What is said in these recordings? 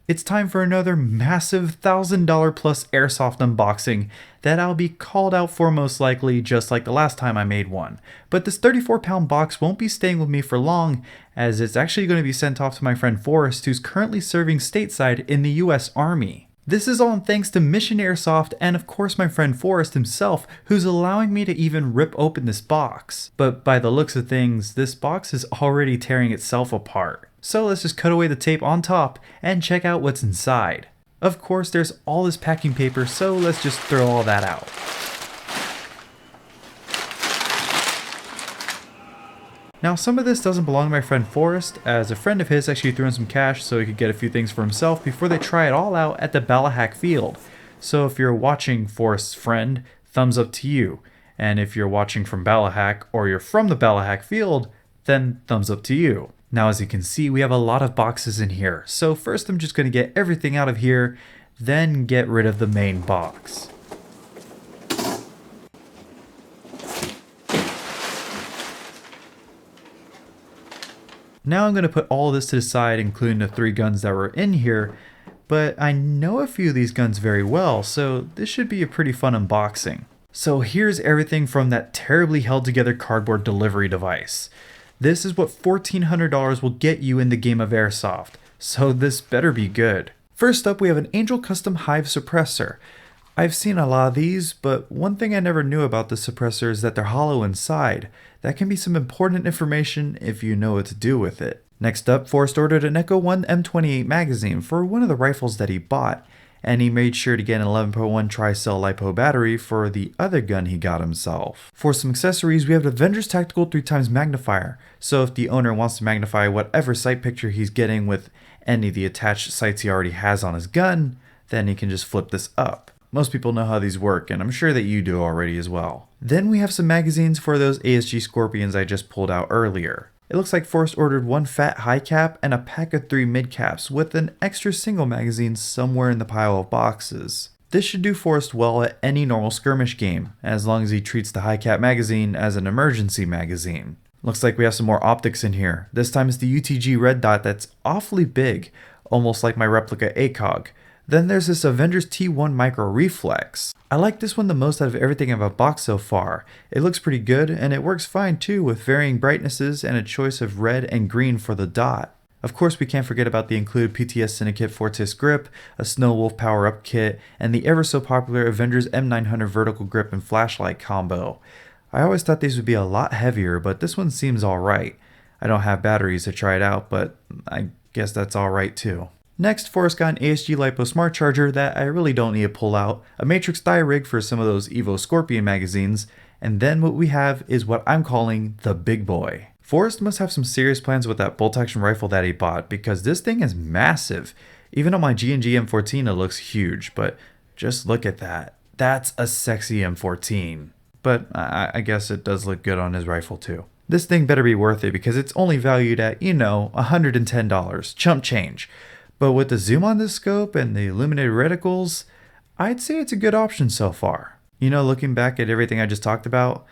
It's time for another massive $1,000 plus airsoft unboxing that I'll be called out for most likely, just like the last time I made one. But this 34-pound box won't be staying with me for long, as it's actually going to be sent off to my friend Forrest, who's currently serving stateside in the US Army. This is all thanks to Mission Airsoft and of course my friend Forrest himself, who's allowing me to even rip open this box. But by the looks of things, this box is already tearing itself apart. So let's just cut away the tape on top and check out what's inside. Of course, there's all this packing paper, so let's just throw all that out. Now, some of this doesn't belong to my friend Forrest, as a friend of his actually threw in some cash so he could get a few things for himself before they try it all out at the Ballahack field. So if you're watching Forrest's friend, thumbs up to you. And if you're watching from Ballahack or you're from the Ballahack field, then thumbs up to you. Now, as you can see, we have a lot of boxes in here. So first I'm just going to get everything out of here, then get rid of the main box. Now I'm going to put all this to the side, including the 3 guns that were in here, but I know a few of these guns very well, so this should be a pretty fun unboxing. So here's everything from that terribly held together cardboard delivery device. This is what $1,400 will get you in the game of Airsoft, so this better be good. First up, we have an Angel Custom Hive Suppressor. I've seen a lot of these, but one thing I never knew about the suppressor is that they're hollow inside. That can be some important information if you know what to do with it. Next up, Forrest ordered an Echo 1 M28 Magazine for one of the rifles that he bought, and he made sure to get an 11.1 tri-cell LiPo battery for the other gun he got himself. For some accessories, we have the Avengers Tactical 3x magnifier, so if the owner wants to magnify whatever sight picture he's getting with any of the attached sights he already has on his gun, then he can just flip this up. Most people know how these work, and I'm sure that you do already as well. Then we have some magazines for those ASG Scorpions I just pulled out earlier. It looks like Forrest ordered one fat high cap and a pack of 3 mid caps with an extra single magazine somewhere in the pile of boxes. This should do Forrest well at any normal skirmish game, as long as he treats the high cap magazine as an emergency magazine. Looks like we have some more optics in here. This time it's the UTG red dot that's awfully big, almost like my replica ACOG. Then there's this Avengers T1 Micro Reflex. I like this one the most out of everything I've unboxed so far. It looks pretty good, and it works fine too with varying brightnesses and a choice of red and green for the dot. Of course, we can't forget about the included PTS Syndicate Fortis grip, a Snow Wolf power-up kit, and the ever so popular Avengers M900 vertical grip and flashlight combo. I always thought these would be a lot heavier, but this one seems alright. I don't have batteries to try it out, but I guess that's alright too. Next, Forrest got an ASG LiPo smart charger that I really don't need to pull out, a matrix die rig for some of those Evo Scorpion magazines, and then what we have is what I'm calling the big boy. Forrest must have some serious plans with that bolt action rifle that he bought, because this thing is massive. Even on my G&G M14 it looks huge, but just look at that. That's a sexy M14. But I guess it does look good on his rifle too. This thing better be worth it because it's only valued at, $110, chump change. But with the zoom on this scope and the illuminated reticles, I'd say it's a good option so far. Looking back at everything I just talked about,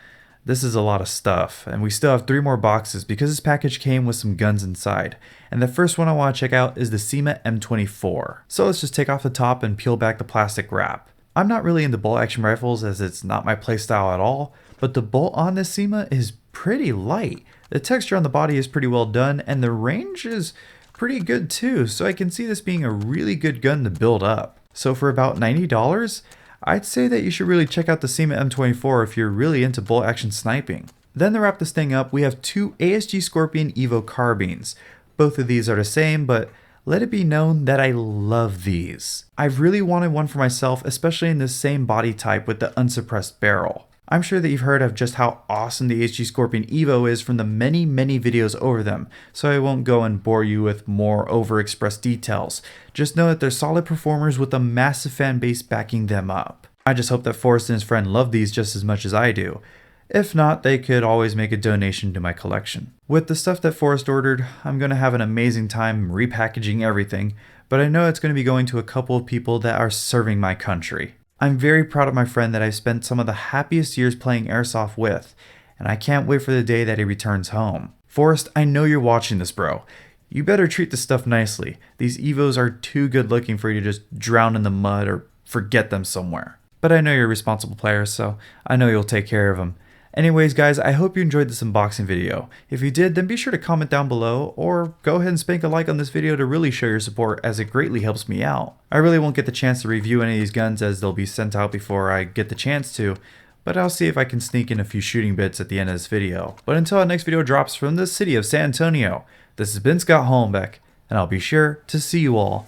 this is a lot of stuff, and we still have 3 more boxes because this package came with some guns inside. And the first one I want to check out is the Sema M24. So let's just take off the top and peel back the plastic wrap. I'm not really into bolt action rifles as it's not my playstyle at all, but the bolt on this Sema is pretty light. The texture on the body is pretty well done, and the range is pretty good too, so I can see this being a really good gun to build up. So for about $90, I'd say that you should really check out the Sema M24 if you're really into bolt action sniping. Then to wrap this thing up, we have 2 ASG Scorpion Evo carbines. Both of these are the same, but let it be known that I love these. I've really wanted one for myself, especially in this same body type with the unsuppressed barrel. I'm sure that you've heard of just how awesome the ASG Scorpion Evo is from the many videos over them, so I won't go and bore you with more overexpressed details. Just know that they're solid performers with a massive fan base backing them up. I just hope that Forrest and his friend love these just as much as I do. If not, they could always make a donation to my collection. With the stuff that Forrest ordered, I'm going to have an amazing time repackaging everything, but I know it's going to be going to a couple of people that are serving my country. I'm very proud of my friend that I've spent some of the happiest years playing Airsoft with, and I can't wait for the day that he returns home. Forrest, I know you're watching this, bro. you better treat the stuff nicely. These Evos are too good looking for you to just drown in the mud or forget them somewhere. But I know you're a responsible player, so I know you'll take care of them. Anyways guys, I hope you enjoyed this unboxing video. If you did, then be sure to comment down below, or go ahead and spank a like on this video to really show your support, as it greatly helps me out. I really won't get the chance to review any of these guns as they'll be sent out before I get the chance to, but I'll see if I can sneak in a few shooting bits at the end of this video. But until our next video drops from the city of San Antonio, this has been Scott Hollenbeck, and I'll be sure to see you all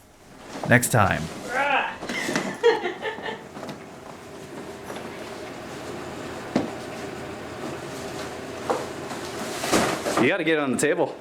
next time. You gotta get it on the table.